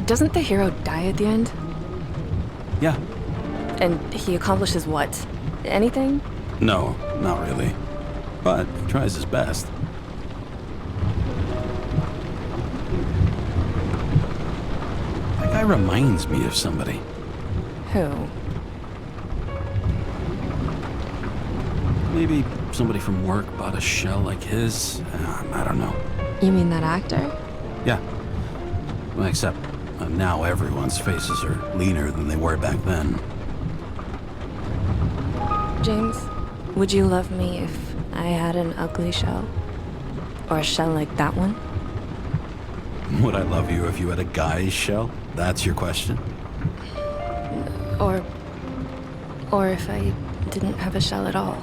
Doesn't the hero die at the end? Yeah. And he accomplishes what? Anything? No, not really. But he tries his best. That guy reminds me of somebody. Who? Maybe somebody from work bought a shell like his. I don't know. You mean that actor? Yeah. Well, except now everyone's faces are leaner than they were back then. James, would you love me if I had an ugly shell? Or a shell like that one? Would I love you if you had a guy's shell? That's your question? Or if I didn't have a shell at all?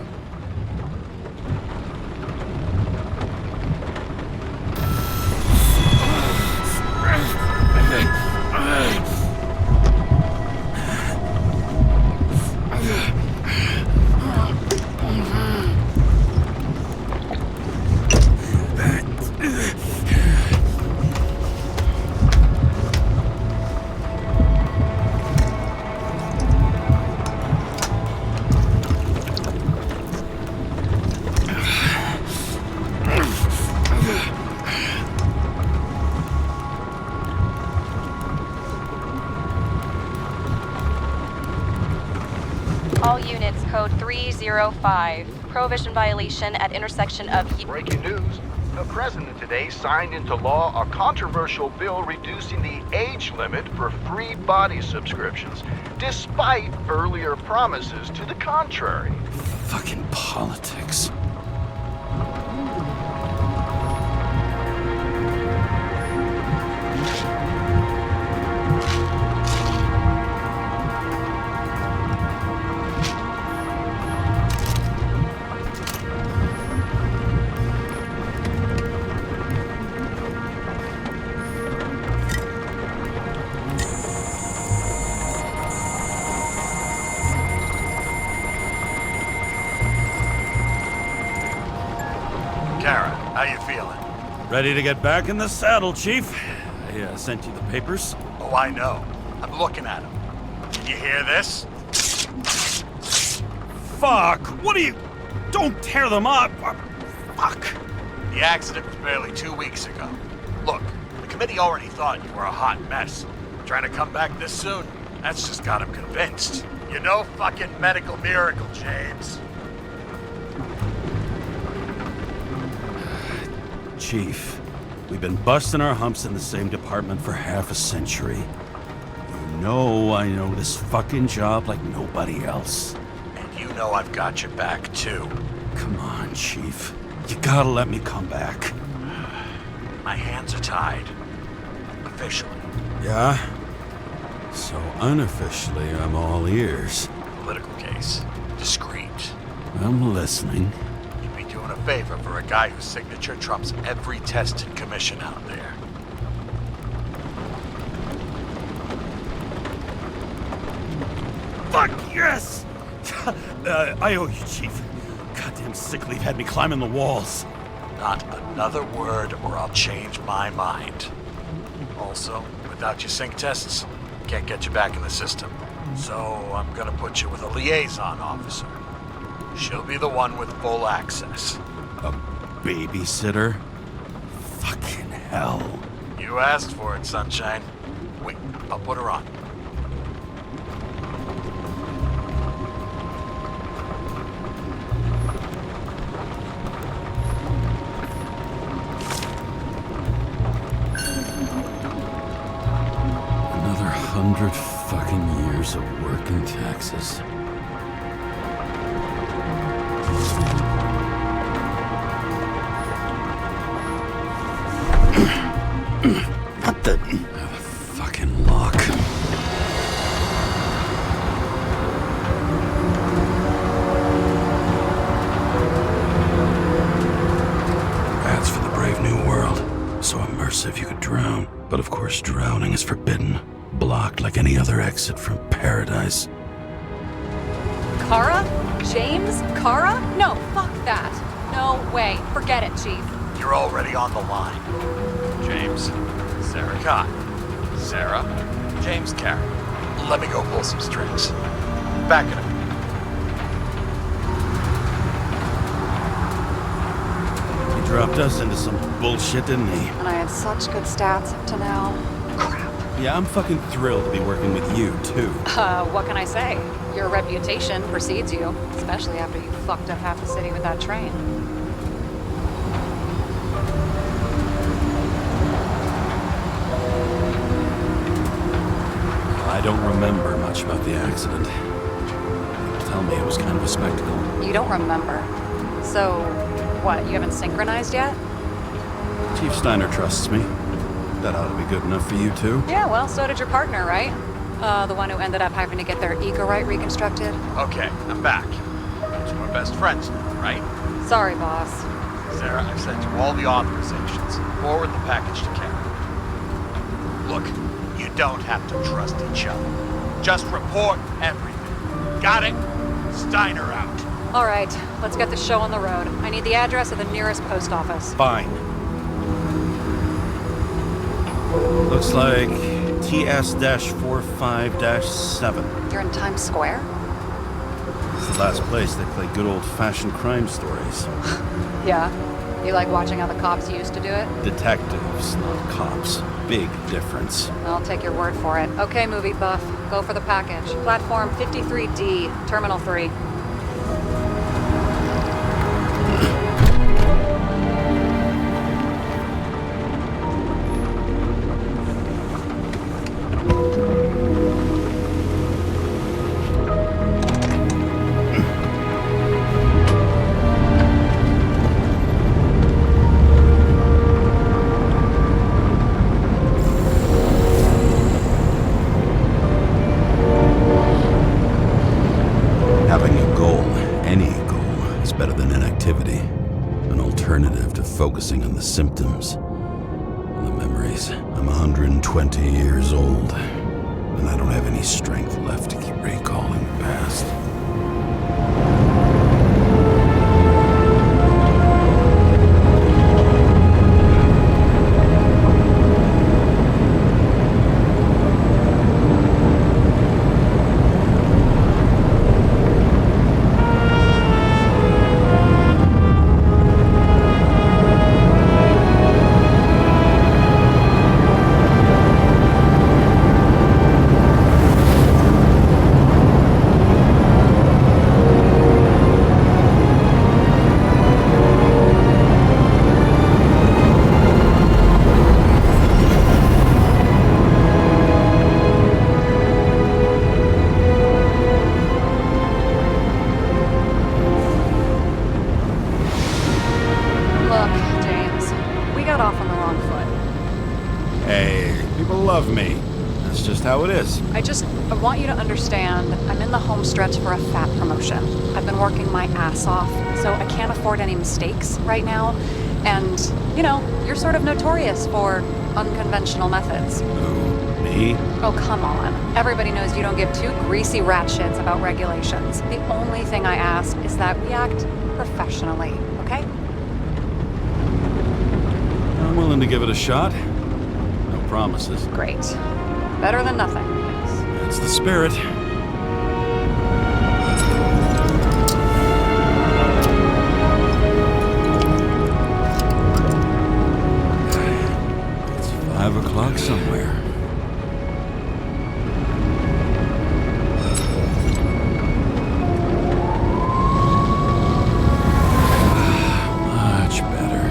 All units, code 305. Prohibition violation at intersection of... Breaking news. The president today signed into law a controversial bill reducing the age limit for free body subscriptions, despite earlier promises to the contrary. Fucking politics. Kara, how you feeling? Ready to get back in the saddle, Chief. I sent you the papers. Oh, I know. I'm looking at them. Can you hear this? Fuck! What are you... Don't tear them up! Fuck! The accident was barely 2 weeks ago. Look, the committee already thought you were a hot mess. Trying to come back this soon? That's just got them convinced. You're no fucking medical miracle, James. Chief, we've been busting our humps in the same department for half a century. You know I know this fucking job like nobody else. And you know I've got your back, too. Come on, Chief. You gotta let me come back. My hands are tied. Officially. Yeah? So unofficially, I'm all ears. Political case. Discreet. I'm listening. You'd be doing a favor for a guy whose signature trumps every tested commission out there. Fuck yes! I owe you, Chief. Goddamn sick leave had me climbing the walls. Not another word or I'll change my mind. Also, without your sync tests, can't get you back in the system. So I'm gonna put you with a liaison officer. She'll be the one with full access. A babysitter? Fucking hell. You asked for it, Sunshine. Wait, I'll put her on. Another 100 fucking years of work and taxes. What the fucking lock? That's for the brave new world. So immersive you could drown. But of course drowning is forbidden. Blocked like any other exit from paradise. Kara? James? Kara? No, fuck that. No way. Forget it, Chief. You're already on the line. James, Sarah Cott, Sarah, James Karen. Let me go pull some strings. Back in a minute. He dropped us into some bullshit, didn't he? And I had such good stats up to now. Crap. Yeah, I'm fucking thrilled to be working with you, too. What can I say? Your reputation precedes you, especially after you fucked up half the city with that train. I don't remember much about the accident. Tell me it was kind of a spectacle. You don't remember. So, what, you haven't synchronized yet? Chief Steiner trusts me. That ought to be good enough for you, too. Yeah, well, so did your partner, right? The one who ended up having to get their ego right reconstructed. Okay, I'm back. So we're best friends now, right? Sorry, boss. Sarah, I've sent you all the authorizations. Forward the package to Karen. Look, you don't have to trust each other. Just report everything. Got it? Steiner out. All right, let's get the show on the road. I need the address of the nearest post office. Fine. Looks like TS-45-7. You're in Times Square? It's the last place they play good old-fashioned crime stories. Yeah. You like watching how the cops used to do it? Detectives, not cops. Big difference. I'll take your word for it. Okay, movie buff. Go for the package. Platform 53D, Terminal 3. Having a goal, any goal, is better than inactivity. An alternative to focusing on the symptoms and the memories. I'm 120 years old, and I don't have any strength left to keep recalling the past. Hey, people love me. That's just how it is. I want you to understand, I'm in the home stretch for a fat promotion. I've been working my ass off, so I can't afford any mistakes right now. And, you know, you're sort of notorious for unconventional methods. Who, me? Oh, come on. Everybody knows you don't give two greasy rat shits about regulations. The only thing I ask is that we act professionally, okay? I'm willing to give it a shot. No promises. Great. Better than nothing. That's the spirit. It's 5 o'clock somewhere. Much better.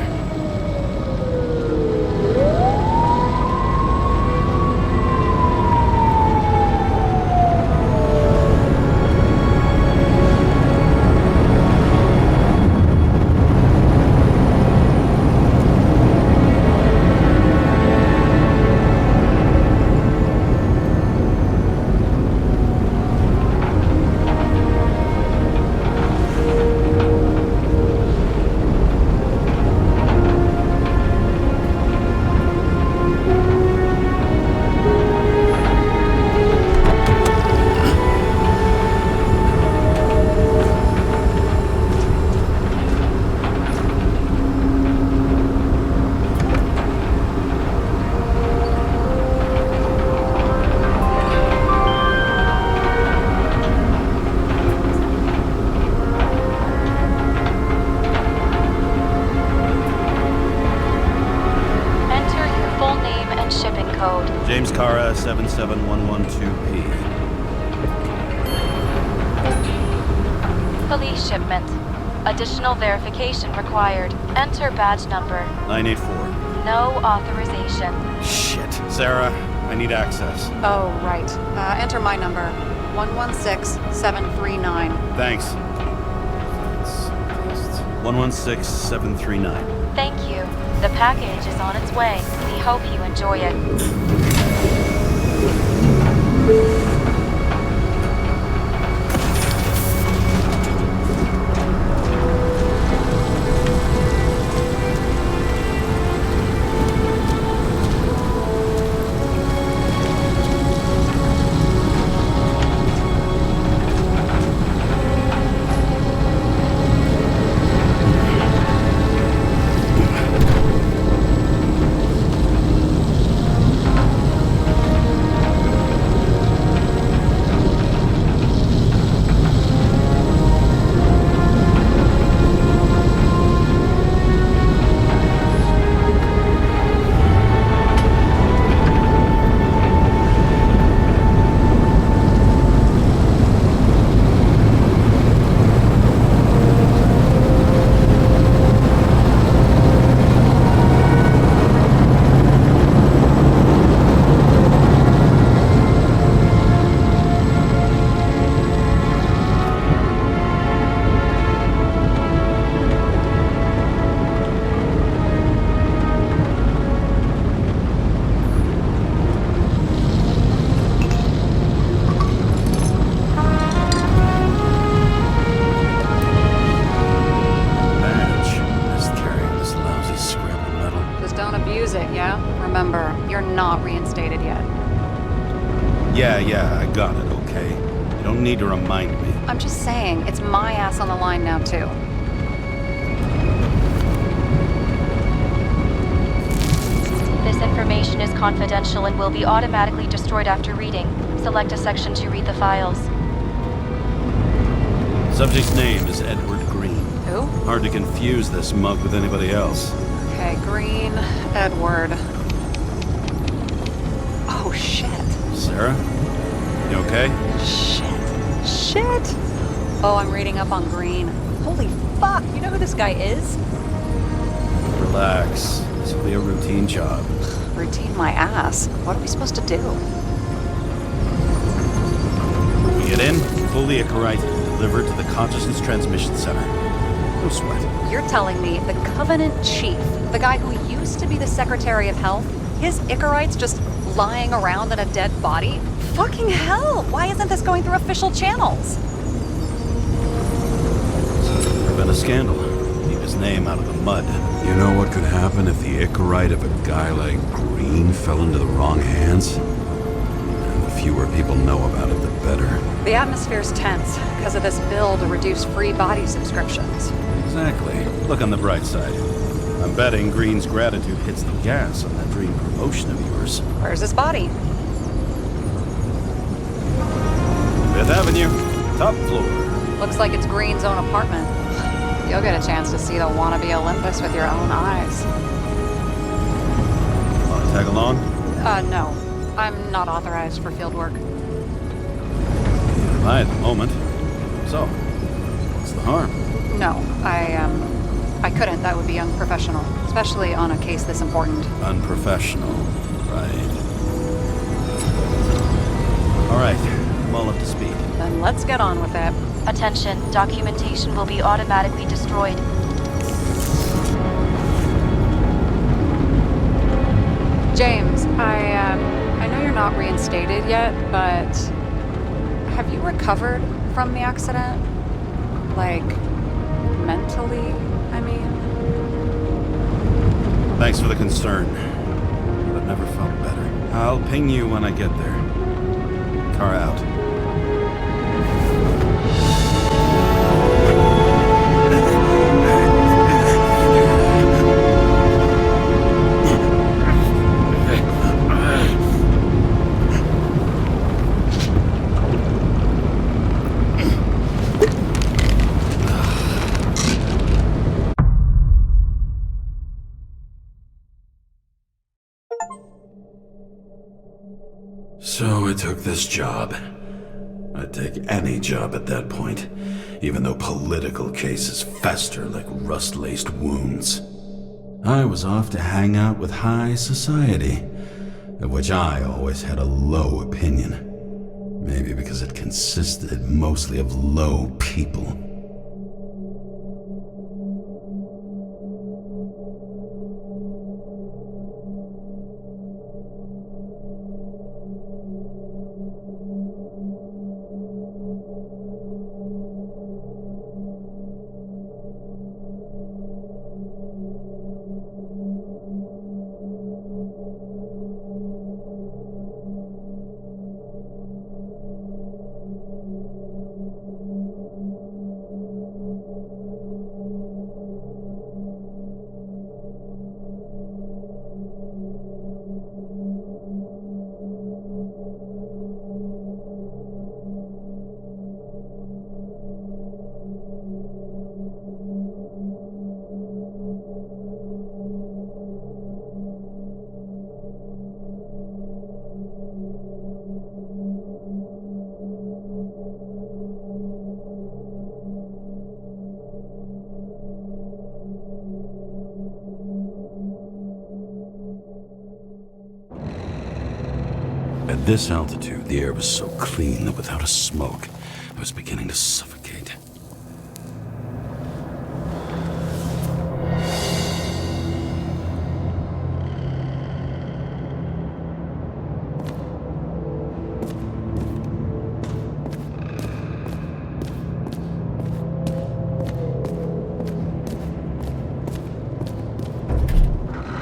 112P. Police shipment. Additional verification required. Enter badge number. 984. No authorization. Shit. Sarah, I need access. Oh, right. Enter my number. 116739. Thanks. 116739. Thank you. The package is on its way. We hope you enjoy it. Remember, you're not reinstated yet. Yeah, I got it, okay? You don't need to remind me. I'm just saying, it's my ass on the line now, too. This information is confidential and will be automatically destroyed after reading. Select a section to read the files. Subject's name is Edward Green. Who? Hard to confuse this mug with anybody else. Okay, Green, Edward. Oh, shit. Sarah? You okay? Shit! Oh, I'm reading up on Green. Holy fuck, you know who this guy is? Relax. This will be a routine job. Routine my ass. What are we supposed to do? We get in, fully Icarite, delivered to the Consciousness Transmission Center. No sweat. You're telling me the Covenant Chief, the guy who used to be the Secretary of Health, his Icarite's just lying around in a dead body? Fucking hell! Why isn't this going through official channels? Prevent a scandal. Keep his name out of the mud. You know what could happen if the Icarite of a guy like Green fell into the wrong hands? And the fewer people know about it, the better. The atmosphere's tense because of this bill to reduce free body subscriptions. Exactly. Look on the bright side. I'm betting Green's gratitude hits the gas on that dream promotion of yours. Where's his body? Fifth Avenue, top floor. Looks like it's Green's own apartment. You'll get a chance to see the wannabe Olympus with your own eyes. Want to tag along? No. I'm not authorized for field work. Am I at the moment. So, what's the harm? No, I couldn't. That would be unprofessional, especially on a case this important. Unprofessional, right. All right, I'm all up to speed. Then let's get on with it. Attention, documentation will be automatically destroyed. James, I know you're not reinstated yet, but have you recovered from the accident? Like, mentally, I mean? Thanks for the concern, but I've never felt better. I'll ping you when I get there. Car out. So it took this job. I'd take any job at that point, even though political cases fester like rust-laced wounds. I was off to hang out with high society, of which I always had a low opinion. Maybe because it consisted mostly of low people. At this altitude, the air was so clean that without a smoke, I was beginning to suffocate.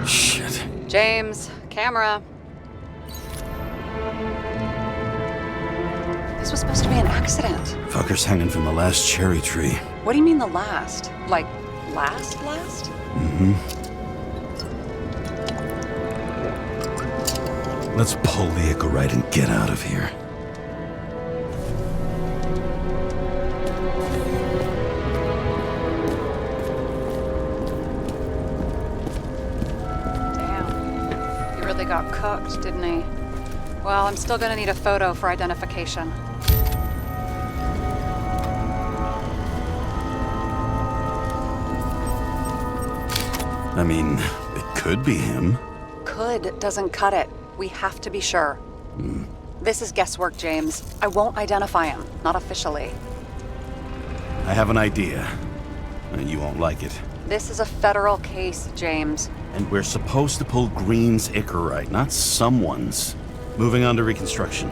Shit. James, camera. This was supposed to be an accident. Fuckers hanging from the last cherry tree. What do you mean the last? Like, last? Let's pull the Icarite and get out of here. Damn. He really got cooked, didn't he? Well, I'm still gonna need a photo for identification. I mean, it could be him. Could doesn't cut it. We have to be sure. This is guesswork, James. I won't identify him. Not officially. I have an idea. You won't like it. This is a federal case, James. And we're supposed to pull Green's Icarite, not someone's. Moving on to reconstruction.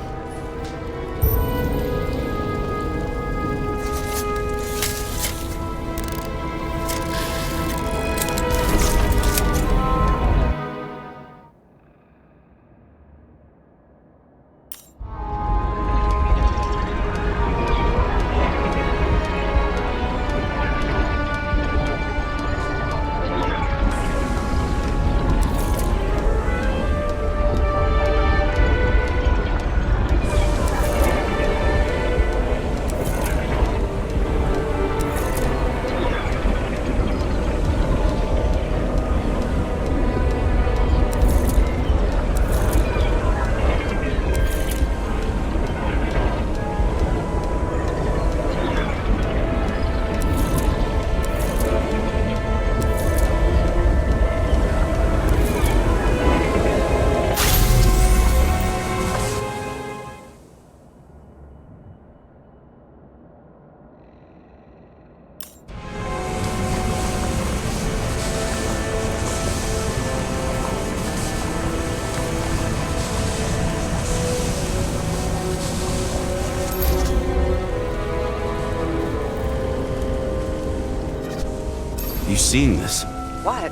You seen this? What?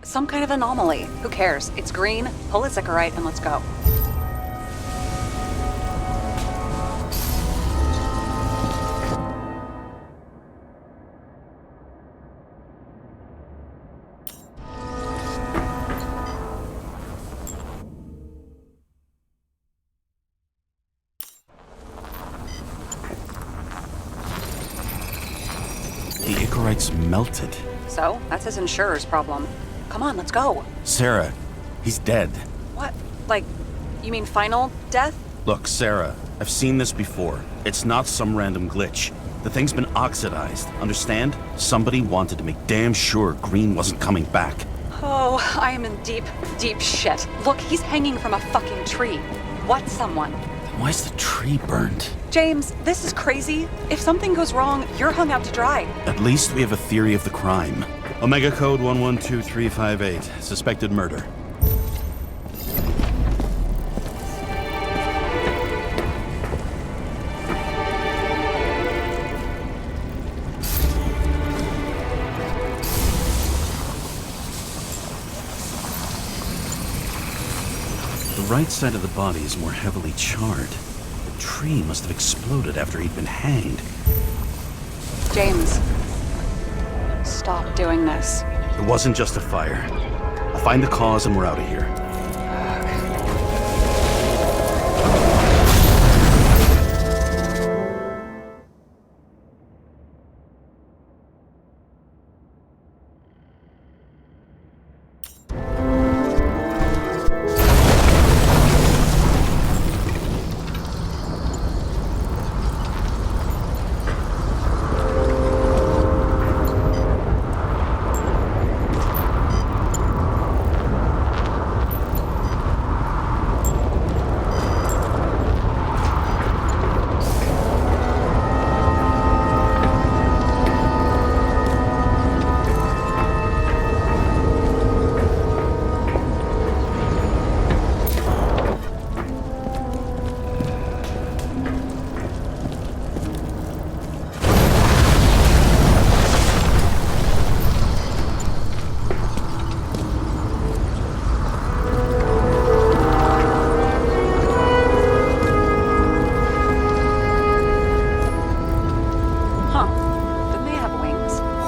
Some kind of anomaly. Who cares? It's green. Pull its Icarite and let's go. The Icarite's melted. So, that's his insurer's problem. Come on, let's go. Sarah, he's dead. What? Like, you mean final death? Look, Sarah, I've seen this before. It's not some random glitch. The thing's been oxidized, understand? Somebody wanted to make damn sure Green wasn't coming back. Oh, I am in deep, deep shit. Look, he's hanging from a fucking tree. What someone? Why is the tree burned? James, this is crazy. If something goes wrong, you're hung out to dry. At least we have a theory of the crime. Omega code 112358. Suspected murder. The right side of the body is more heavily charred. The tree must have exploded after he'd been hanged. James, stop doing this. It wasn't just a fire. I'll find the cause and we're out of here.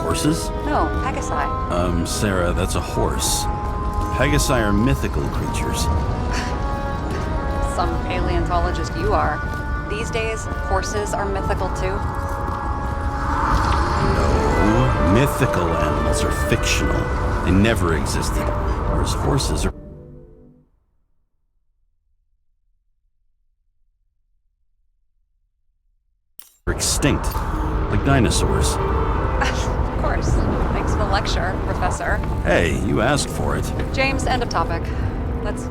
Horses? No, Pegasi. Sarah, that's a horse. Pegasi are mythical creatures. Some paleontologist you are. These days, horses are mythical too. No, mythical animals are fictional. They never existed. Whereas horses are extinct, like dinosaurs. Of course. Thanks for the lecture, Professor. Hey, you asked for it. James, end of topic. Let's...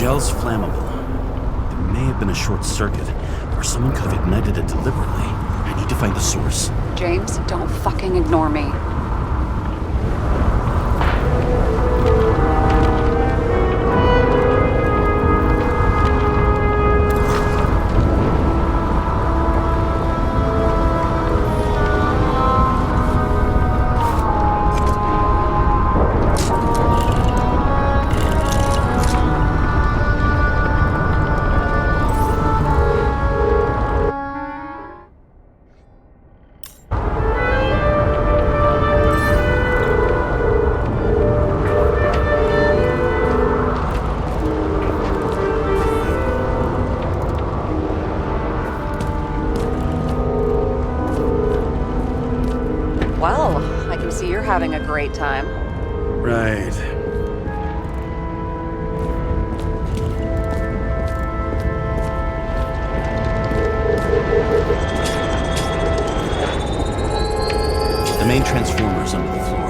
gel's flammable. There may have been a short circuit, or someone could have ignited it deliberately. I need to find the source. James, don't fucking ignore me. Well, I can see you're having a great time. Right. The main transformer's under the floor.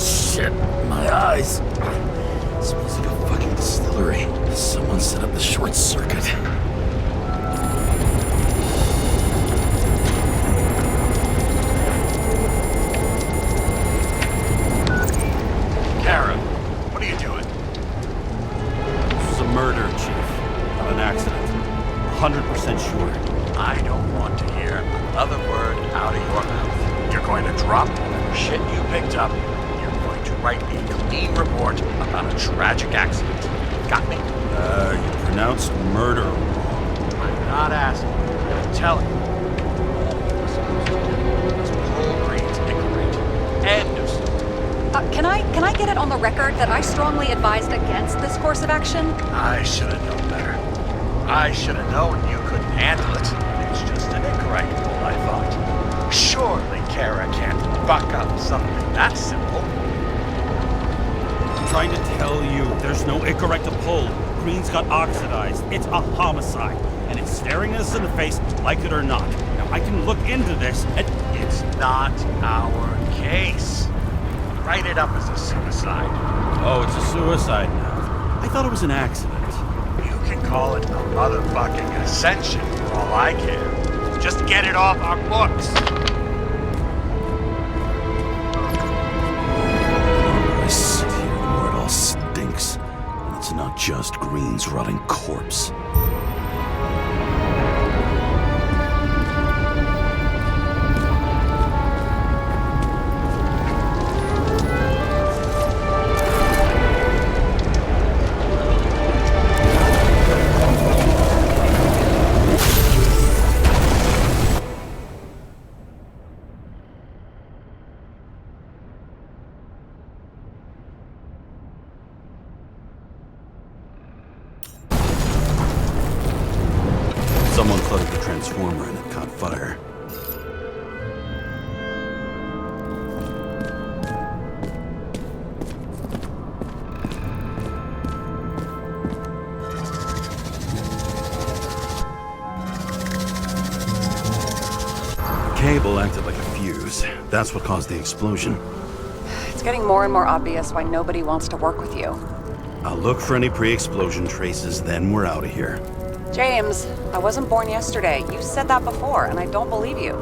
Shit, my eyes. Smells like a fucking distillery. Someone set up the short circuit. Kara, what are you doing? This was a murder, Chief. Not an accident. 100% sure. I don't want to hear another word out of your mouth. You're going to drop whatever shit you picked up. You're going to write a clean report about a tragic accident. Got me? You pronounced murder wrong. I'm not asking. I'm telling you. This whole breed's ignorant. End of story. Can I get it on the record that I strongly advised against this course of action? I should have known better. I should have known you couldn't handle it. It's just an incorrect pull, I thought. Surely Kara can't fuck up something that simple. I'm trying to tell you, there's no incorrect pull. Green's got oxidized. It's a homicide. And it's staring us in the face, like it or not. Now, I can look into this and... It's not our case. Write it up as a suicide. Oh, it's a suicide now. I thought it was an accident. You can call it a motherfucking ascension for all I care. Just get it off our books. The more I sit here, the more it all stinks. And it's not just Green's rotting corpse. Someone flooded the transformer and it caught fire. Cable acted like a fuse. That's what caused the explosion. It's getting more and more obvious why nobody wants to work with you. I'll look for any pre-explosion traces, then we're out of here. James, I wasn't born yesterday. You said that before, and I don't believe you.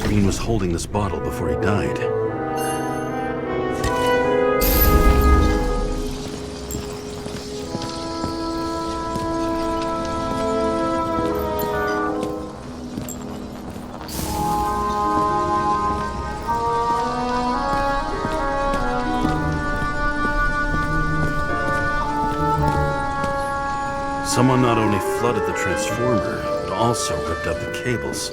Green was holding this bottle before he died. Someone not only flooded the transformer, but also ripped out the cables.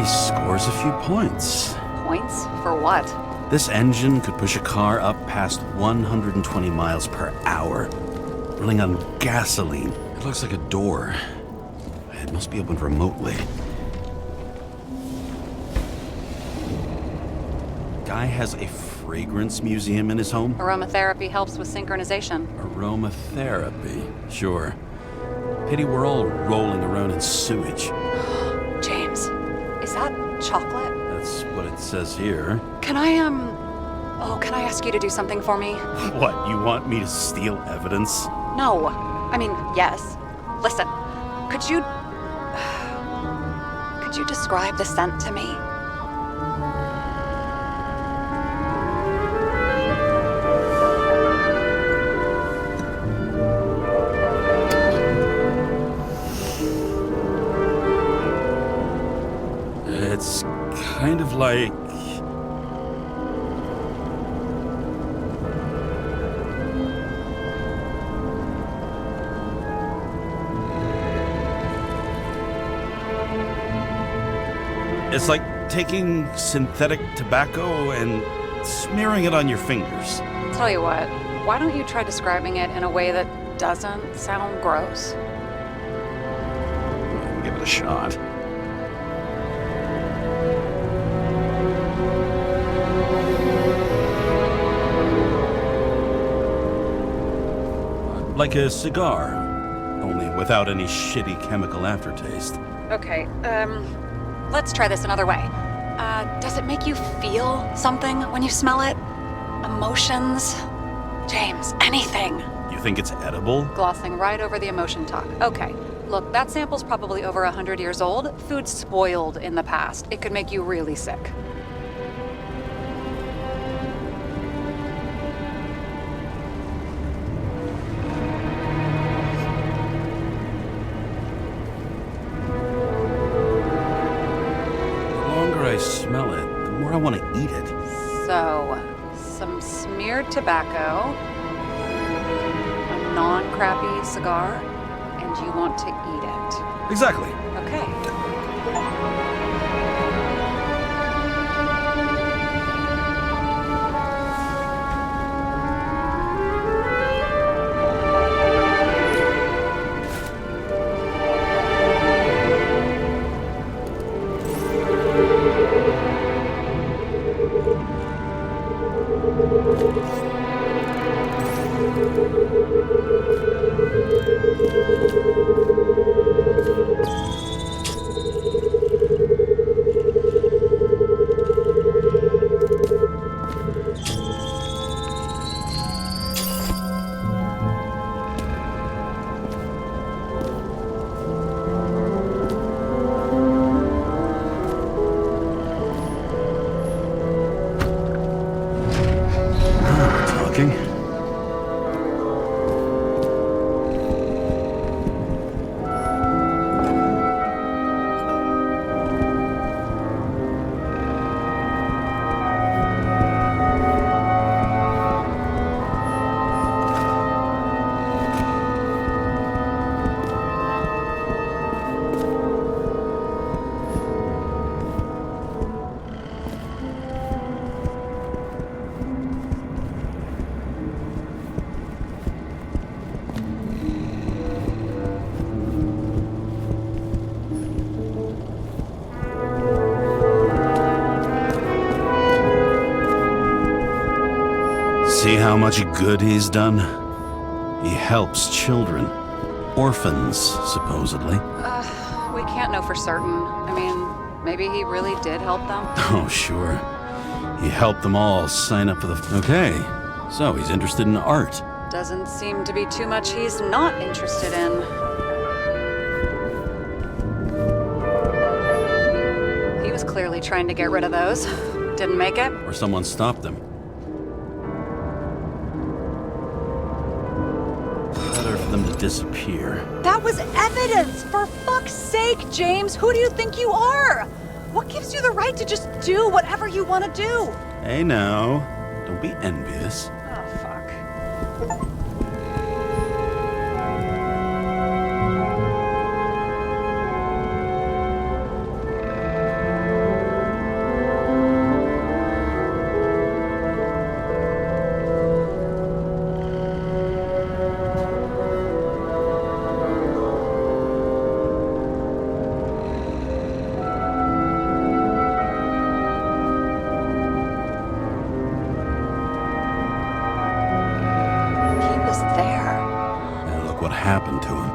Scores a few points. Points? For what? This engine could push a car up past 120 miles per hour, running on gasoline. It looks like a door. It must be opened remotely. Guy has a fragrance museum in his home? Aromatherapy helps with synchronization. Aromatherapy, sure. Pity we're all rolling around in sewage. James, is that chocolate? That's what it says here. Can I ask you to do something for me? What, you want me to steal evidence? No. I mean, yes. Listen, could you describe the scent to me? It's kind of like... It's like taking synthetic tobacco and smearing it on your fingers. Tell you what, why don't you try describing it in a way that doesn't sound gross? Give it a shot. Like a cigar, only without any shitty chemical aftertaste. Okay, let's try this another way. Does it make you feel something when you smell it? Emotions? James, anything. You think it's edible? Glossing right over the emotion talk. Okay, look, that sample's probably over 100 years old. Food spoiled in the past. It could make you really sick. engineered tobacco, a non-crappy cigar, and you want to eat it. Exactly. Okay. We're talking. See how much good he's done? He helps children. Orphans, supposedly. We can't know for certain. I mean, maybe he really did help them. Oh, sure. He helped them all sign up for the... Okay, so he's interested in art. Doesn't seem to be too much he's not interested in. He was clearly trying to get rid of those. Didn't make it. Or someone stopped them. Better for them to disappear. That was evidence! For fuck's sake, James! Who do you think you are? What gives you the right to just do whatever you want to do? Hey now, don't be envious. Oh, fuck. He was there. And look what happened to him.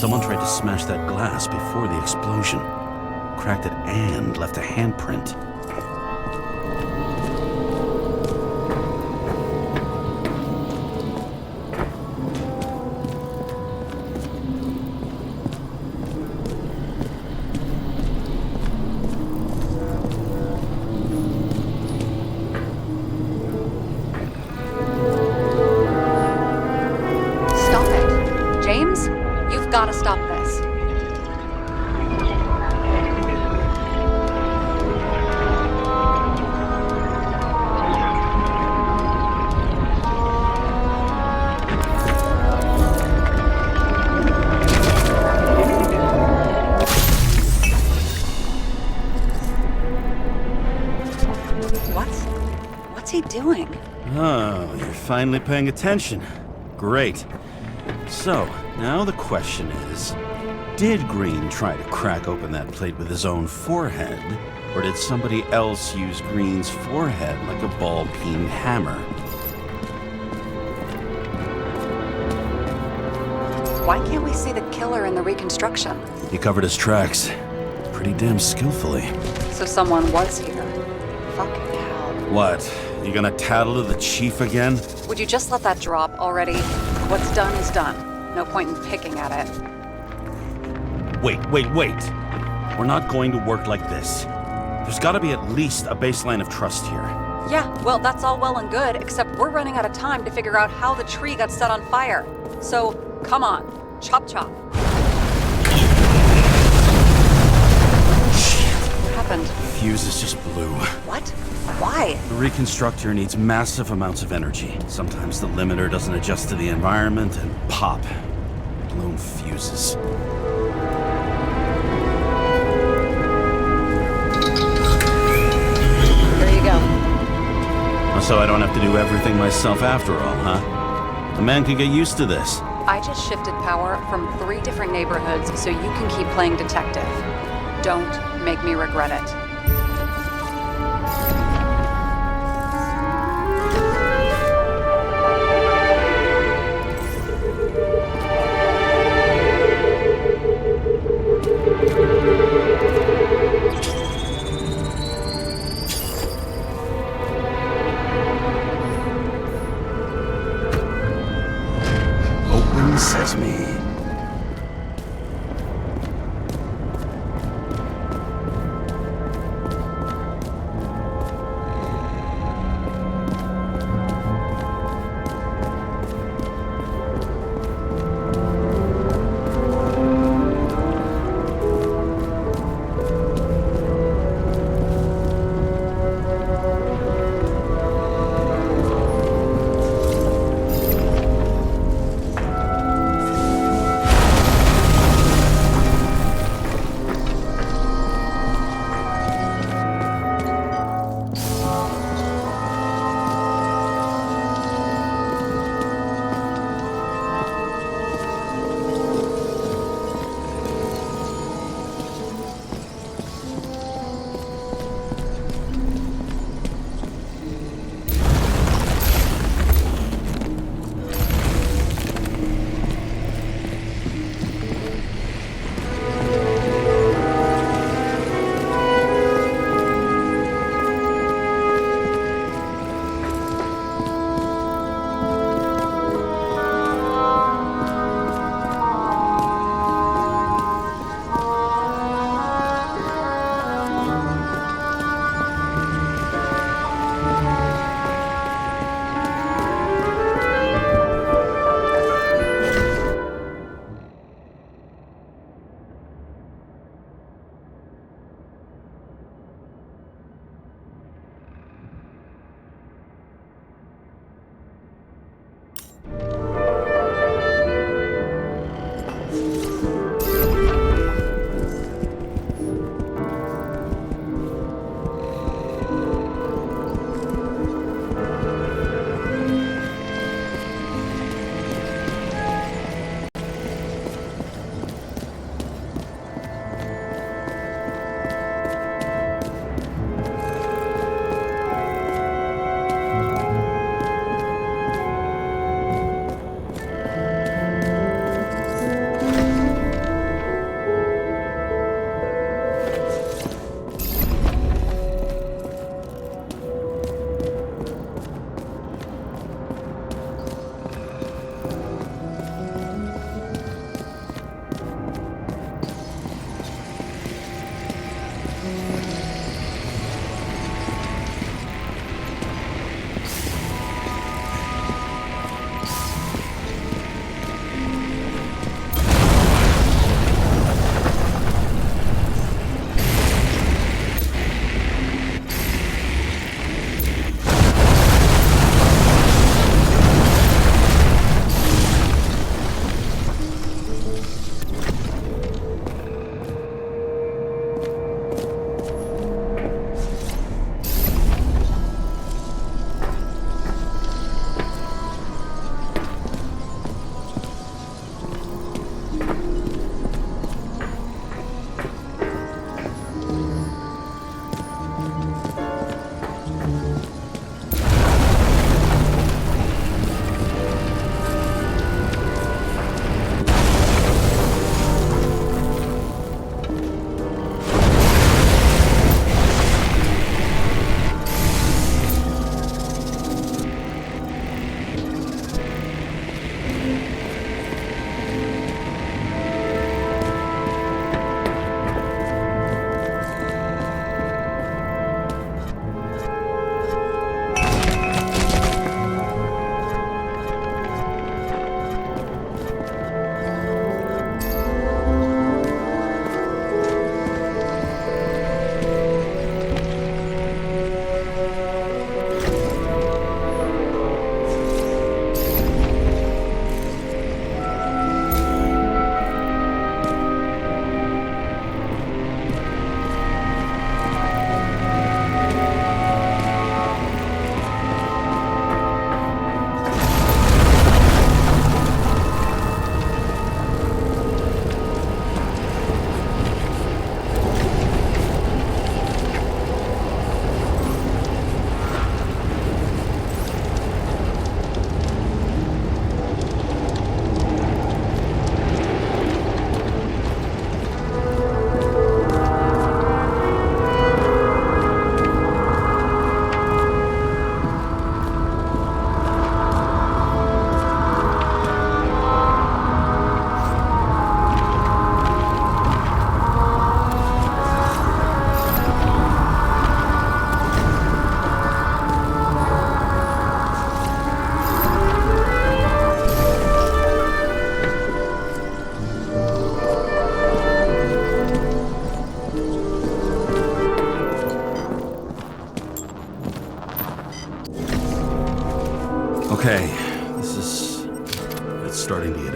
Someone tried to smash that glass before the explosion. Cracked it and left a handprint. Stop it. James, you've got to stop this. What's he doing? Oh, you're finally paying attention. Great. So, now the question is, did Green try to crack open that plate with his own forehead, or did somebody else use Green's forehead like a ball-peen hammer? Why can't we see the killer in the reconstruction? He covered his tracks pretty damn skillfully. So someone was here. Fucking hell. What? You gonna tattle to the chief again? Would you just let that drop already? What's done is done. No point in picking at it. Wait. We're not going to work like this. There's gotta be at least a baseline of trust here. Yeah, well, that's all well and good, except we're running out of time to figure out how the tree got set on fire. So, come on. Chop chop. What happened? Fuses just blew. What? Why? The reconstructor needs massive amounts of energy. Sometimes the limiter doesn't adjust to the environment and pop. Blown fuses. Here you go. So I don't have to do everything myself after all, huh? A man could get used to this. I just shifted power from 3 different neighborhoods so you can keep playing detective. Don't make me regret it. Open sesame.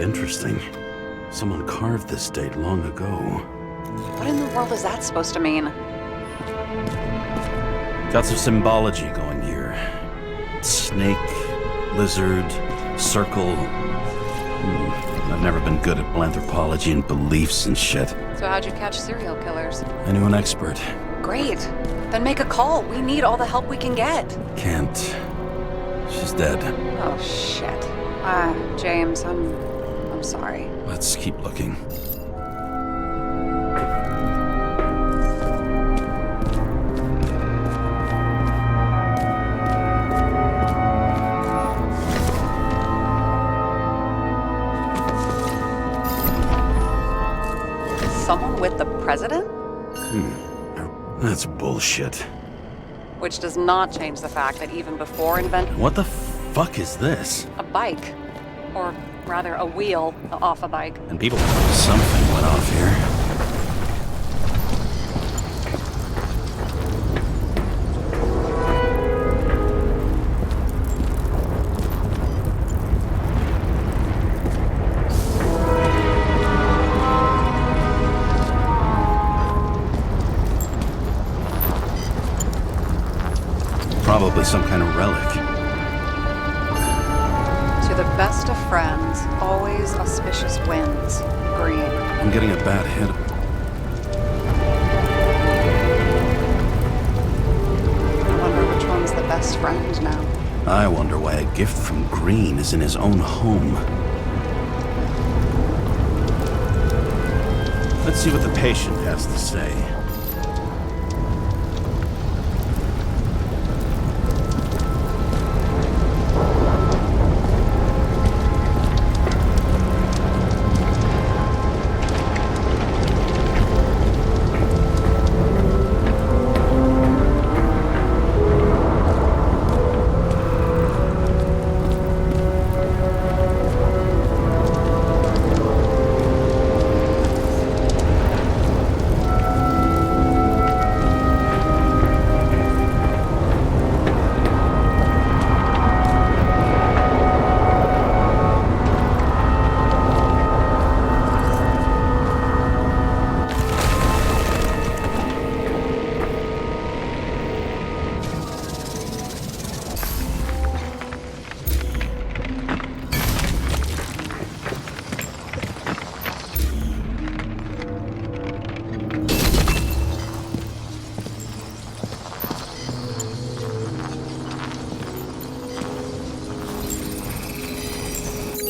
interesting. Someone carved this date long ago. What in the world is that supposed to mean? Got some symbology going here. Snake, lizard, circle. I've never been good at anthropology and beliefs and shit. So how'd you catch serial killers? I knew an expert. Great. Then make a call. We need all the help we can get. Can't. She's dead. Oh, shit. James, I'm sorry. Let's keep looking. Someone with the president? That's bullshit. Which does not change the fact that even before What the fuck is this? a bike, or rather a wheel off a bike. And people... Something went off here. Probably some kind of relic. To the best of friends, always auspicious winds. Green. I'm getting a bad hit. I wonder which one's the best friend now. I wonder why a gift from Green is in his own home. Let's see what the patient has to say.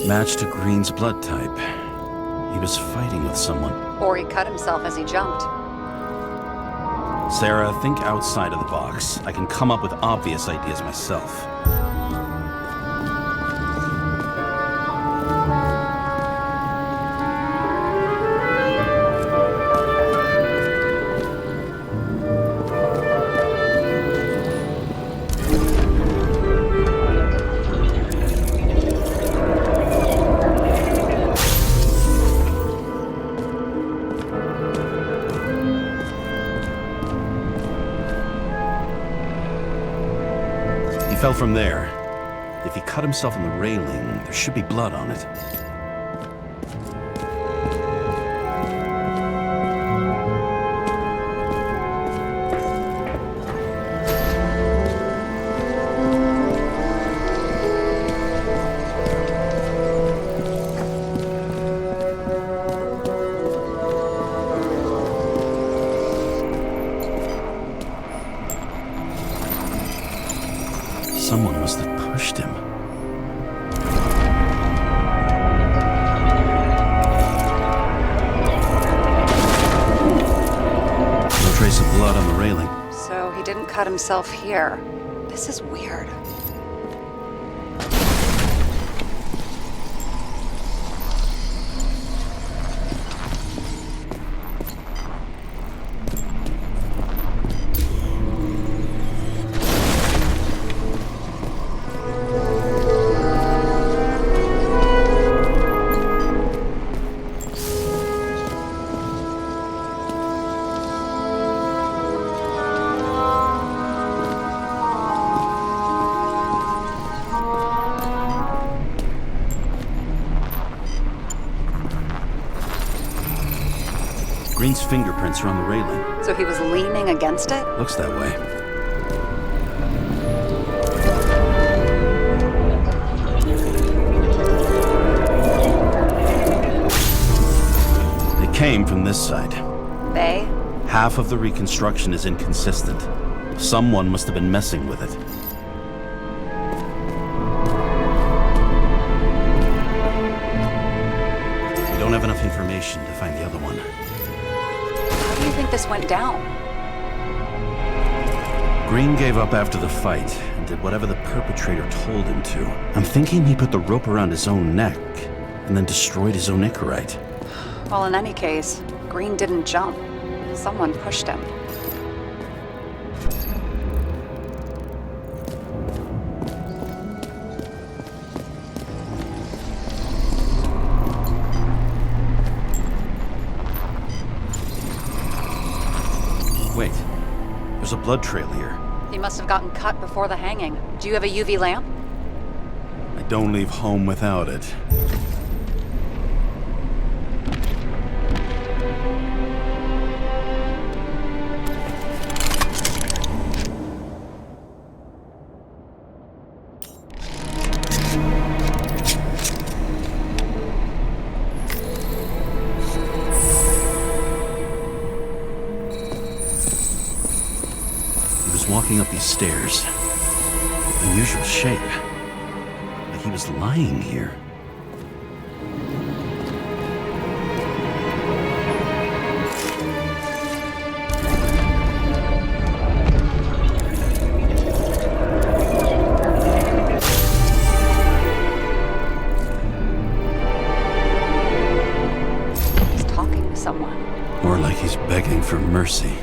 Match to Green's blood type. He was fighting with someone. Or he cut himself as he jumped. Sarah, think outside of the box. I can come up with obvious ideas myself. He fell from there. If he cut himself on the railing, there should be blood on it. Someone must have pushed him. No trace of blood on the railing. So he didn't cut himself here. This is weird. Green's fingerprints are on the railing. So he was leaning against it? Looks that way. They came from this side. They? Half of the reconstruction is inconsistent. Someone must have been messing with it. We don't have enough information to find the other one. How do you think this went down? Green gave up after the fight and did whatever the perpetrator told him to. I'm thinking he put the rope around his own neck and then destroyed his own Icarite. Well, in any case, Green didn't jump. Someone pushed him. Wait, there's a blood trail here. He must have gotten cut before the hanging. Do you have a UV lamp? I don't leave home without it. Walking up these stairs. Unusual shape. Like he was lying here. He's talking to someone. Or like he's begging for mercy.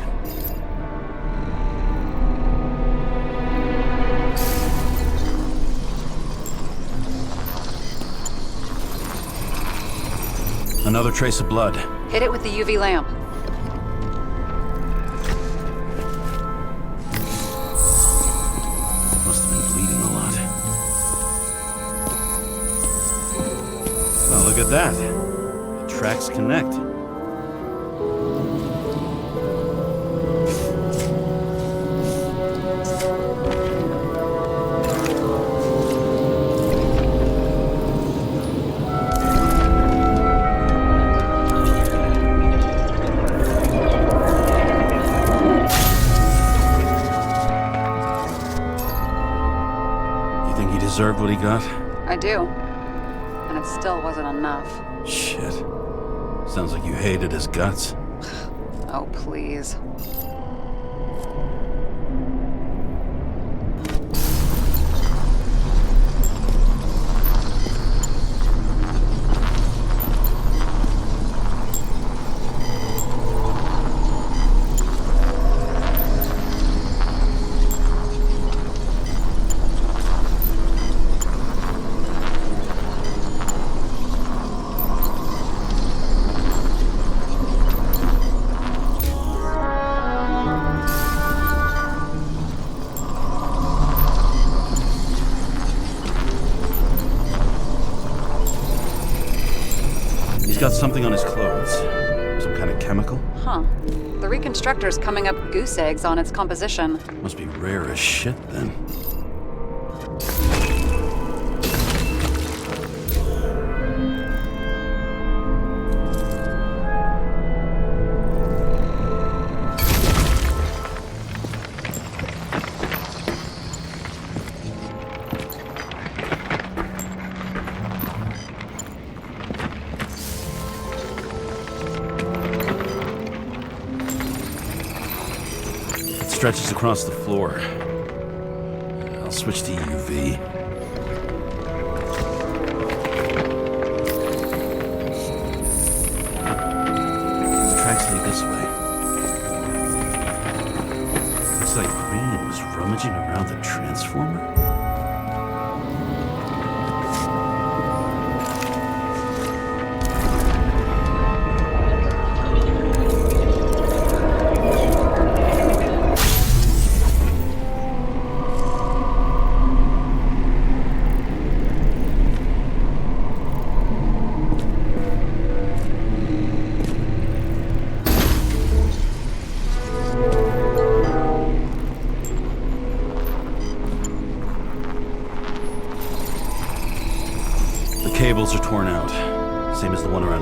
Another trace of blood. Hit it with the UV lamp. Must have been bleeding a lot. Well, look at that. The tracks connect. Deserved what he got? I do. And it still wasn't enough. Shit. Sounds like you hated his guts. Oh, please. He's got something on his clothes. Some kind of chemical? Huh. The reconstructor's coming up goose eggs on its composition. Must be rare as shit, then. Stretches across the floor. I'll switch to UV. The tracks lead this way. Looks like Green was rummaging around the transformer.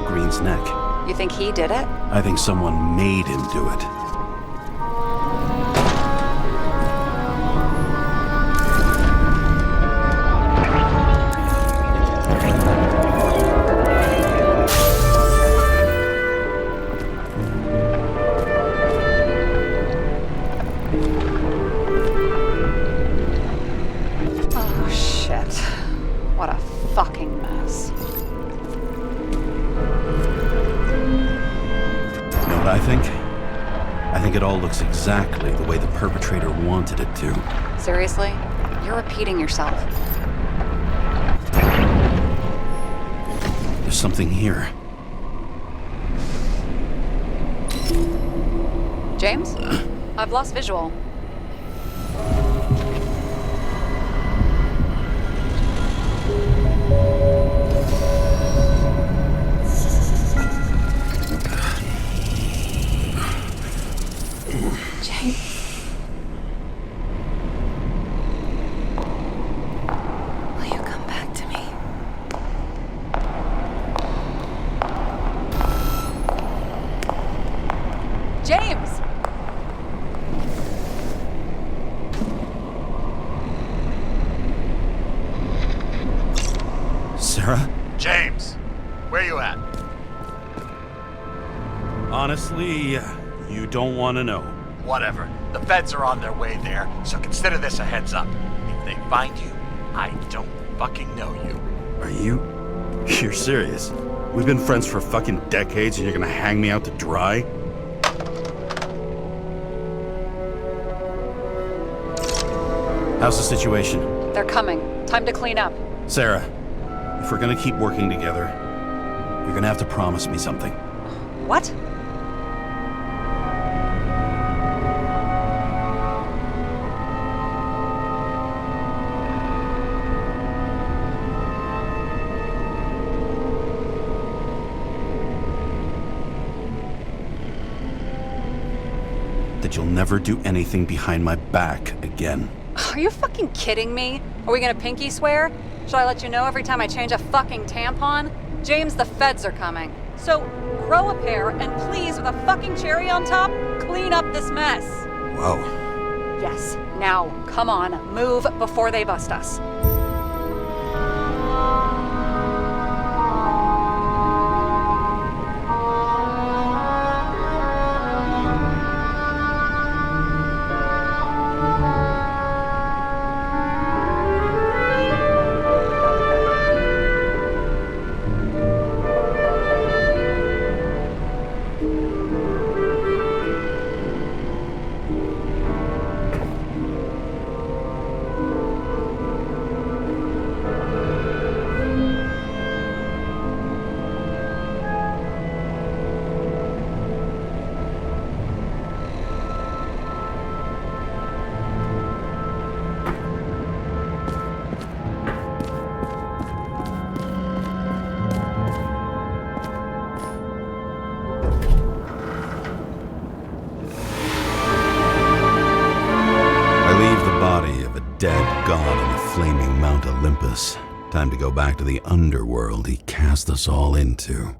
around Green's neck. You think he did it? I think someone made him do it. Oh, shit. What a fucking mess. You know what I think? I think it all looks exactly the way the perpetrator wanted it to. Seriously? You're repeating yourself. There's something here. James? I've lost visual. Will you come back to me? James! Sarah? James, where you at? Honestly, you don't want to know. Whatever. The feds are on their way there, so consider this a heads up. If they find you, I don't fucking know you. Are you? You're serious? We've been friends for fucking decades and you're gonna hang me out to dry? How's the situation? They're coming. Time to clean up. Sarah, if we're gonna keep working together, you're gonna have to promise me something. What? That you'll never do anything behind my back again. Are you fucking kidding me? Are we gonna pinky swear? Should I let you know every time I change a fucking tampon? James, the feds are coming. So, grow a pair and please, with a fucking cherry on top, clean up this mess. Whoa. Yes, now, come on, move before they bust us. Dead god on the flaming Mount Olympus. Time to go back to the underworld he cast us all into.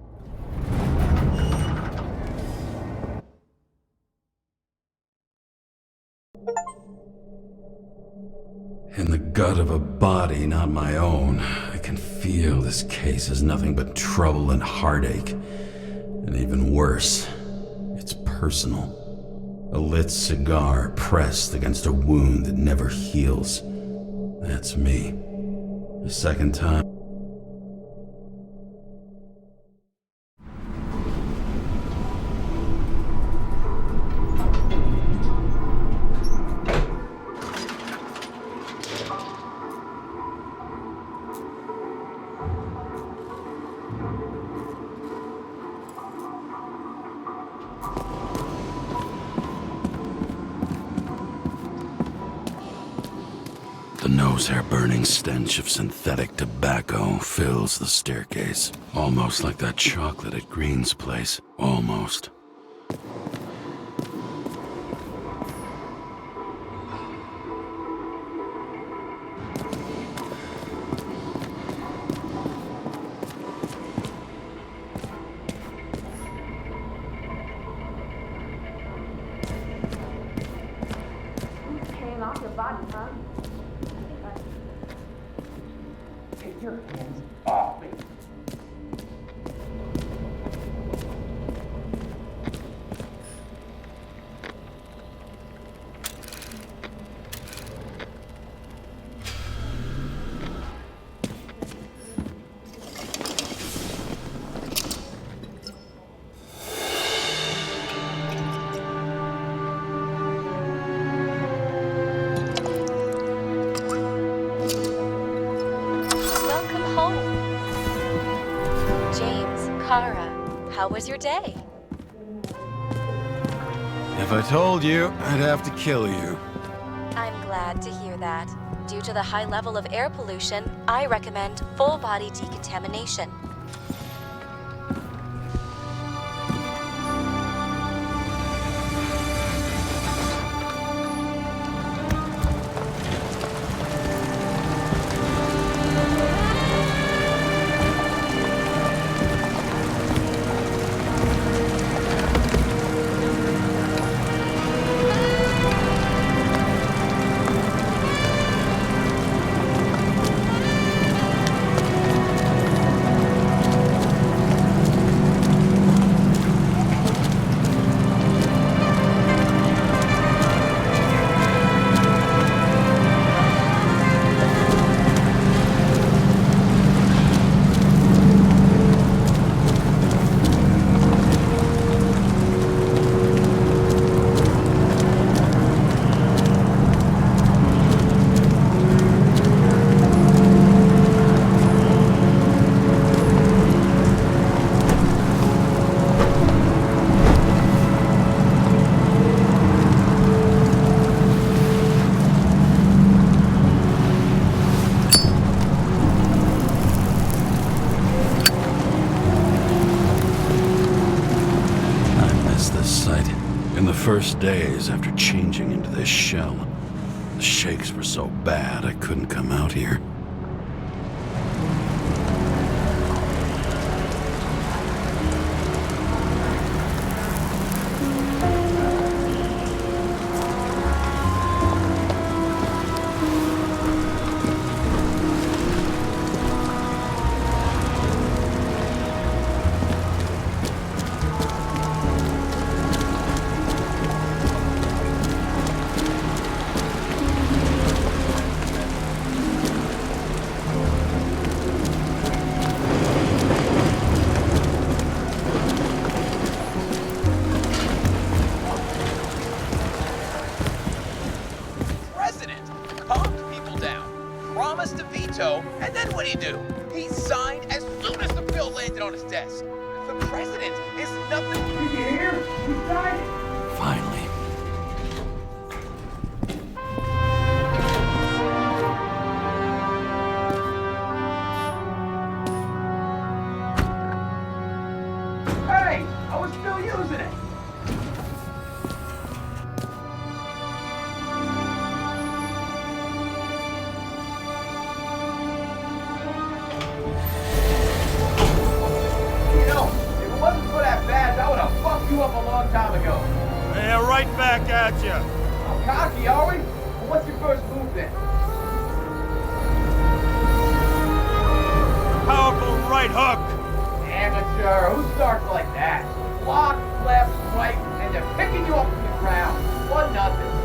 In the gut of a body not my own, I can feel this case is nothing but trouble and heartache. And even worse, it's personal. A lit cigar pressed against a wound that never heals. That's me. The second time. The nose-hair-burning stench of synthetic tobacco fills the staircase. Almost like that chocolate at Green's place. Almost. body, huh? Get your hands off me. Welcome home. James, Kara, how was your day? If I told you, I'd have to kill you. I'm glad to hear that. Due to the high level of air pollution, I recommend full body decontamination. In the first days after changing into this shell, the shakes were so bad I couldn't come out here. Promised to veto, and then what'd he do? He signed as soon as the bill landed on his desk. The president is nothing. Did you hear? He signed it. Finally. Hey, I was still using it. You up a long time ago. Yeah, right back at you. Oh, cocky, are we? Well, what's your first move then? Powerful right hook. Amateur. Who starts like that? Block, left, right, and they're picking you up from the ground. 1-0.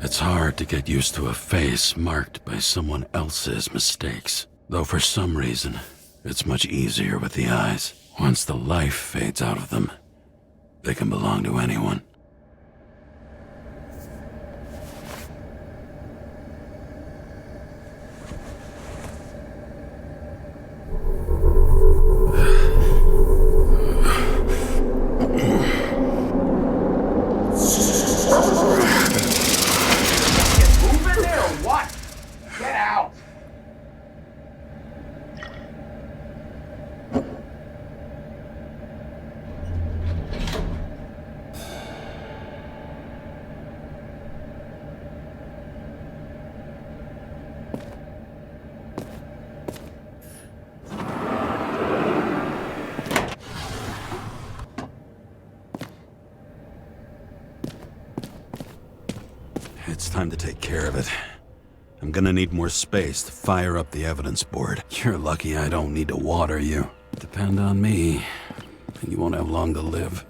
It's hard to get used to a face marked by someone else's mistakes. Though for some reason, it's much easier with the eyes. Once the life fades out of them, they can belong to anyone. It's time to take care of it. I'm gonna need more space to fire up the evidence board. You're lucky I don't need to water you. Depend on me, and you won't have long to live.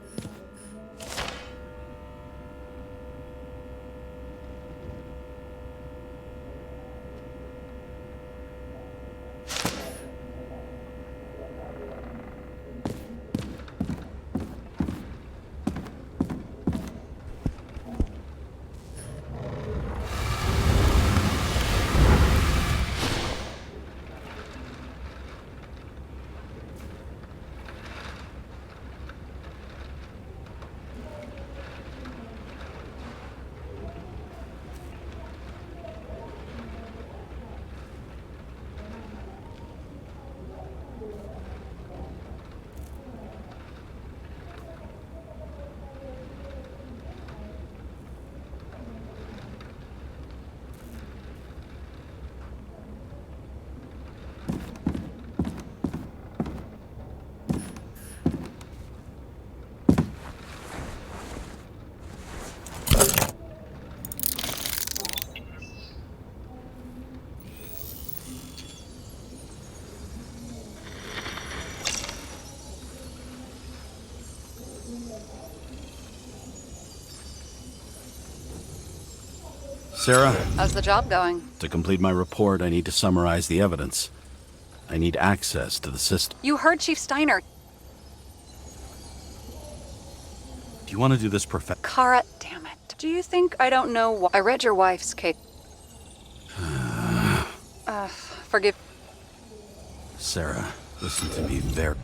Sarah, How's the job going? to complete my report, I need to summarize the evidence. I need access to the system. You heard Chief Steiner. Do you want to do this Kara, damn it. Do you think I don't know why? I read your wife's case. Forgive. Sarah, listen to me very...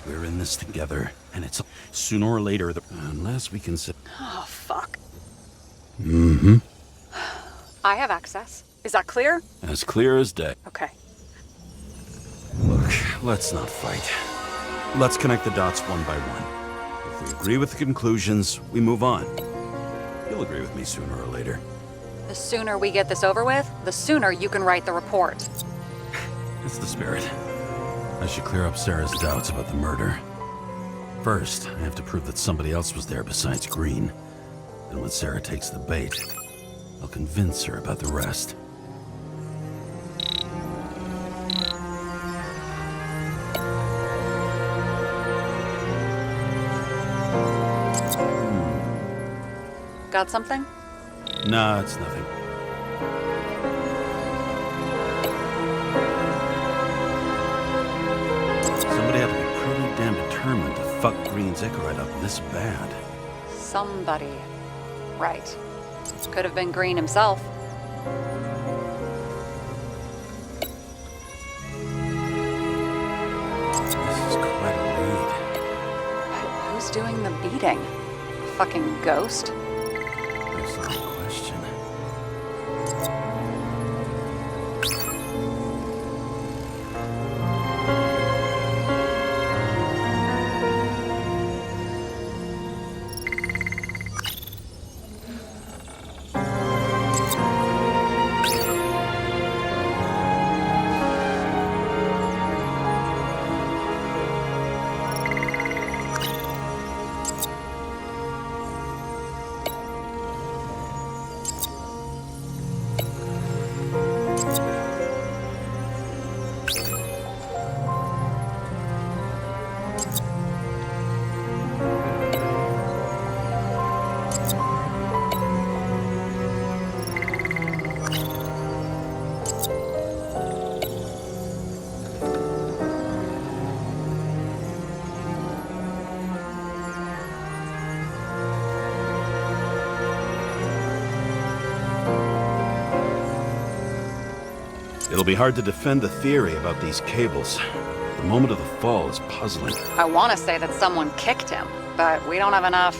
We're in this together, and it's sooner or later, unless we can sit... Oh, fuck. Mm-hmm. I have access. Is that clear? As clear as day. Okay. Look, let's not fight. Let's connect the dots one by one. If we agree with the conclusions, we move on. You'll agree with me sooner or later. The sooner we get this over with, the sooner you can write the report. That's the spirit. I should clear up Sarah's doubts about the murder. First, I have to prove that somebody else was there besides Green. And when Sarah takes the bait, I'll convince her about the rest. Got something? Nah, it's nothing. Somebody had to be pretty damn determined to fuck Green's Icarite up this bad. Somebody. Right. Could have been Green himself. This is quite a lead. Who's doing the beating? A fucking ghost? Excellent question. It'll be hard to defend the theory about these cables. The moment of the fall is puzzling. I want to say that someone kicked him, but we don't have enough.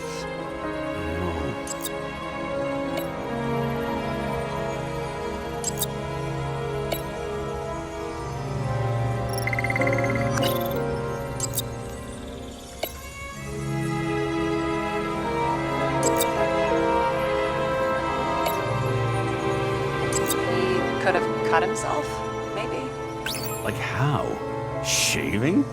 He could have cut himself, maybe? Like how? Shaving?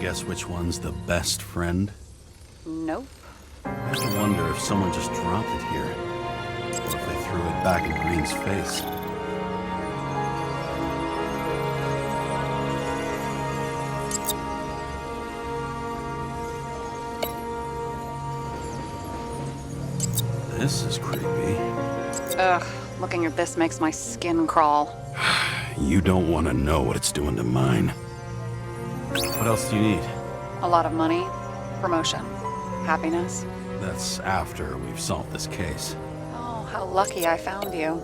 guess which one's the best friend? Nope. I have to wonder if someone just dropped it here, or if they threw it back in Green's face. This is creepy. Ugh, looking at this makes my skin crawl. You don't want to know what it's doing to mine. What else do you need? A lot of money, promotion, happiness. That's after we've solved this case. Oh, how lucky I found you.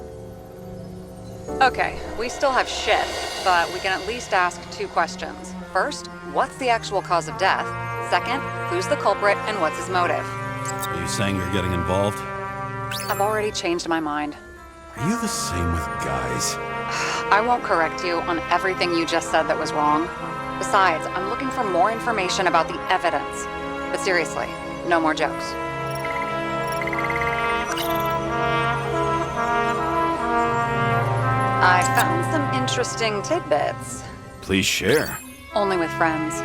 Okay, we still have shit, but we can at least ask 2 questions. First, what's the actual cause of death? Second, who's the culprit and what's his motive? Are you saying you're getting involved? I've already changed my mind. Are you the same with guys? I won't correct you on everything you just said that was wrong. Besides, I'm looking for more information about the evidence. But seriously, no more jokes. I found some interesting tidbits. Please share. Only with friends.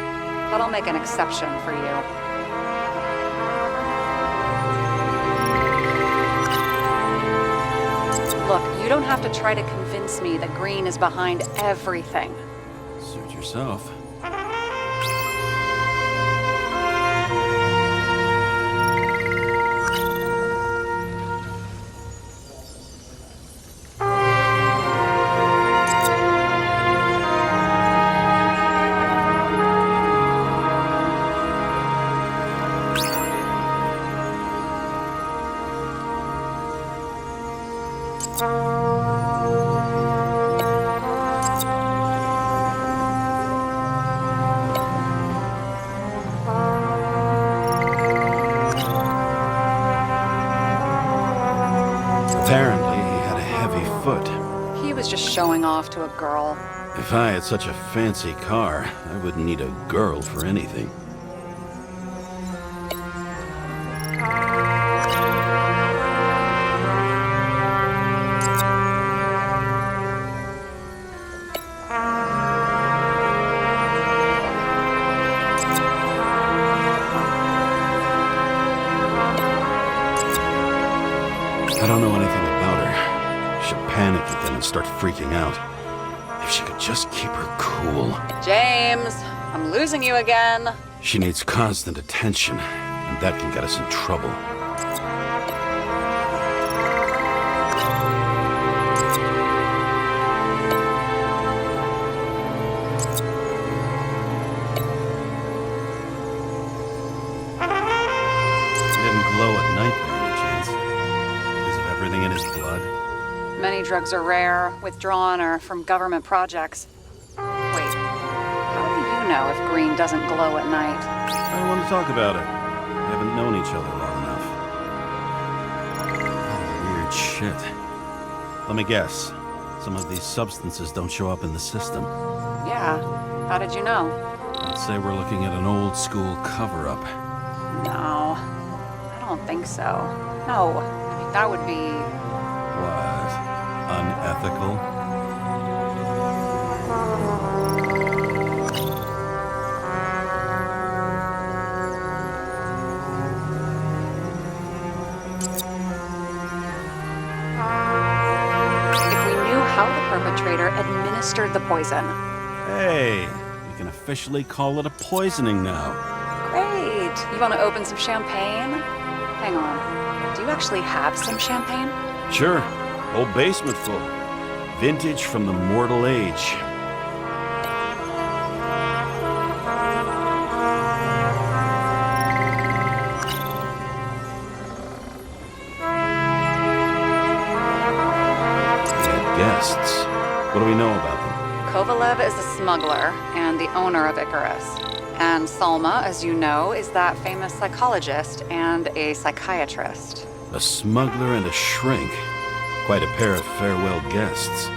But I'll make an exception for you. Look, you don't have to try to convince me that Green is behind everything. Suit yourself. Apparently, he had a heavy foot. He was just showing off to a girl. If I had such a fancy car, I wouldn't need a girl for anything. I don't know anything about her. She'll panic again and start freaking out. If she could just keep her cool. James, I'm losing you again. She needs constant attention, and that can get us in trouble. He didn't glow at night by any chance. Because of everything in his blood. Many drugs are rare, withdrawn, or from government projects. Wait, how do you know if Green doesn't glow at night? I don't want to talk about it. We haven't known each other long enough. Oh, weird shit. Let me guess. Some of these substances don't show up in the system. Yeah, how did you know? Let's say we're looking at an old school cover-up. No, I don't think so. No, I mean, that would be... What? Unethical? If we knew how the perpetrator administered the poison. Hey, we can officially call it a poisoning now. Great! You want to open some champagne? Hang on. Do you actually have some champagne? Sure, whole basement full. Vintage from the mortal age. We had guests. What do we know about them? Kovalev is a smuggler and the owner of Icarus. And Salma, as you know, is that famous psychologist and a psychiatrist. A smuggler and a shrink. Quite a pair of farewell guests.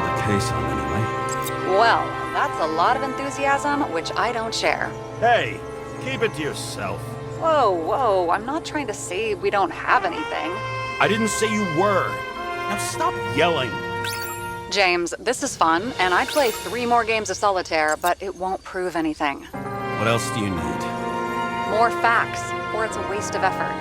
build a case on anyway. Well, that's a lot of enthusiasm, which I don't share. Hey, keep it to yourself. Whoa, I'm not trying to say we don't have anything. I didn't say you were. Now stop yelling. James, this is fun, and I'd play 3 more games of solitaire, but it won't prove anything. What else do you need? More facts, or it's a waste of effort.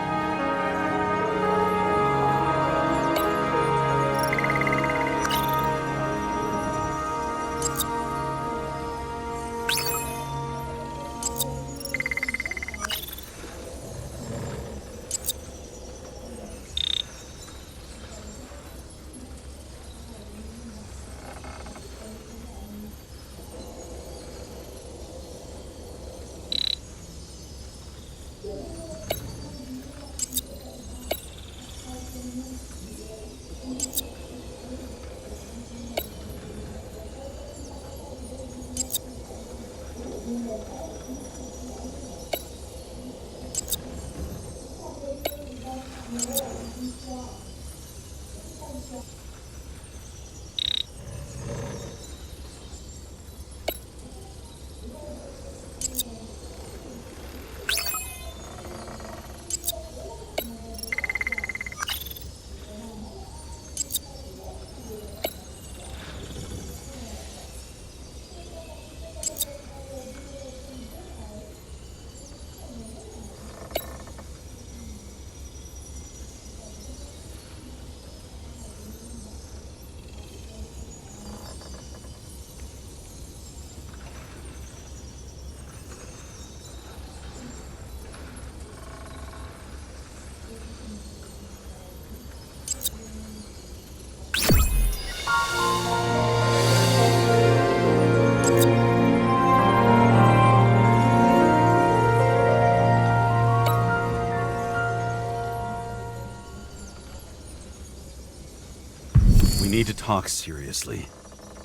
We need to talk seriously.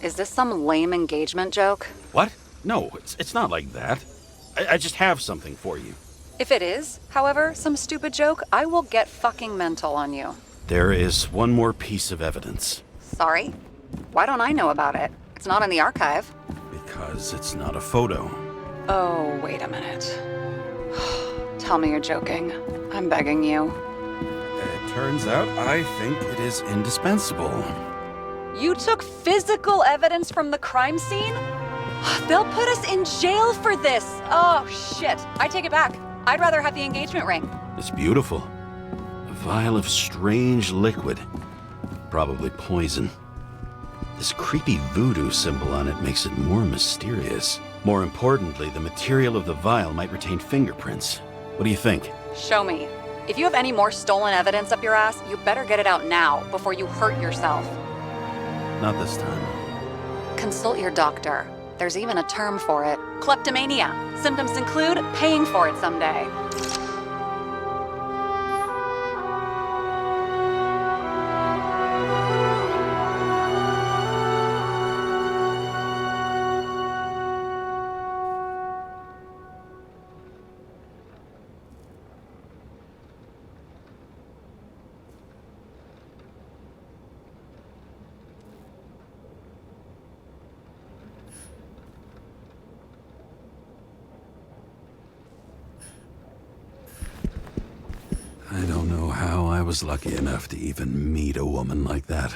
Is this some lame engagement joke? What? No, it's not like that. I just have something for you. If it is, however, some stupid joke, I will get fucking mental on you. There is one more piece of evidence. Sorry? Why don't I know about it? It's not in the archive. Because it's not a photo. Oh, wait a minute. Tell me you're joking. I'm begging you. It turns out I think it is indispensable. You took physical evidence from the crime scene? They'll put us in jail for this! Oh, shit. I take it back. I'd rather have the engagement ring. It's beautiful. A vial of strange liquid. Probably poison. This creepy voodoo symbol on it makes it more mysterious. More importantly, the material of the vial might retain fingerprints. What do you think? Show me. If you have any more stolen evidence up your ass, you better get it out now before you hurt yourself. Not this time. Consult your doctor. There's even a term for it. Kleptomania. Symptoms include paying for it someday. I don't know how I was lucky enough to even meet a woman like that.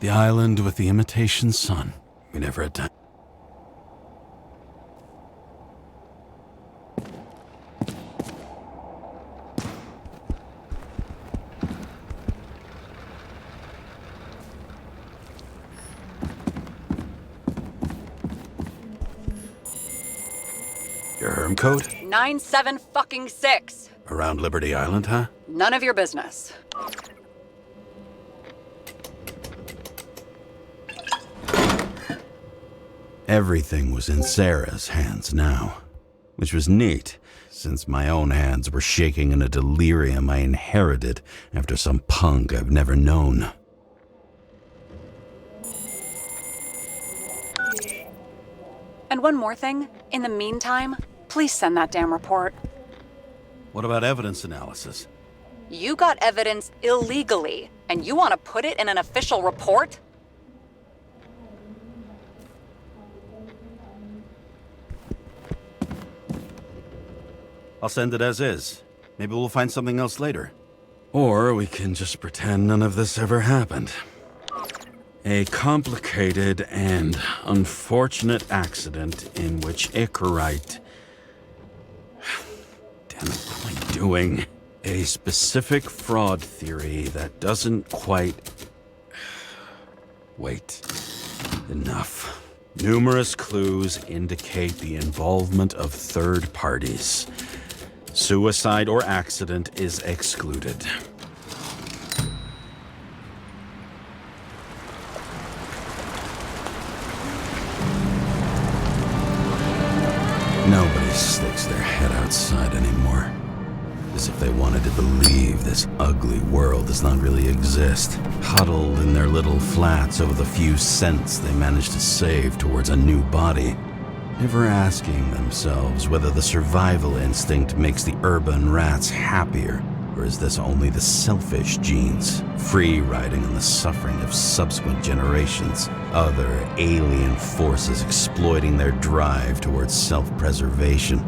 The island with the imitation sun. We never had time. Your herm code? 97-fucking-6. Around Liberty Island, huh? None of your business. Everything was in Sarah's hands now. which was neat, since my own hands were shaking in a delirium I inherited after some punk I've never known. And one more thing. In the meantime, please send that damn report. What about evidence analysis? You got evidence illegally, and you want to put it in an official report? I'll send it as is. Maybe we'll find something else later. Or we can just pretend none of this ever happened. A complicated and unfortunate accident in which Icarite... Damn it, what am I doing? A specific fraud theory that doesn't quite... Wait. Enough. Numerous clues indicate the involvement of third parties. Suicide or accident is excluded. Nobody sticks their head outside anymore. As if they wanted to believe this ugly world does not really exist. Huddled in their little flats over the few cents they managed to save towards a new body. Never asking themselves whether the survival instinct makes the urban rats happier, or is this only the selfish genes, free riding on the suffering of subsequent generations, other alien forces exploiting their drive towards self-preservation,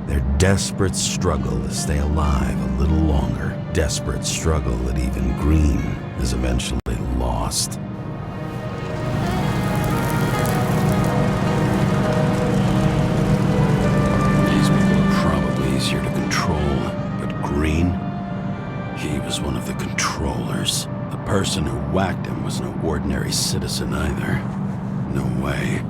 their desperate struggle to stay alive a little longer, desperate struggle that even Green is eventually lost. Easier to control, but Green, he was one of the controllers. The person who whacked him was no ordinary citizen either. No way.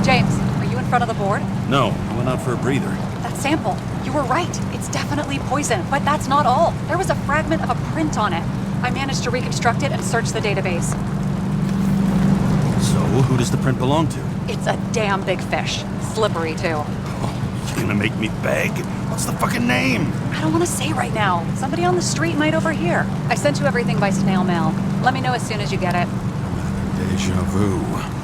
James, are you in front of the board? No, I went out for a breather. That sample. You were right. It's definitely poison, but that's not all. There was a fragment of a print on it. I managed to reconstruct it and search the database. So, who does the print belong to? It's a damn big fish. Slippery, too. You gonna make me beg? What's the fucking name? I don't want to say right now. Somebody on the street might overhear. I sent you everything by snail mail. Let me know as soon as you get it. Deja vu.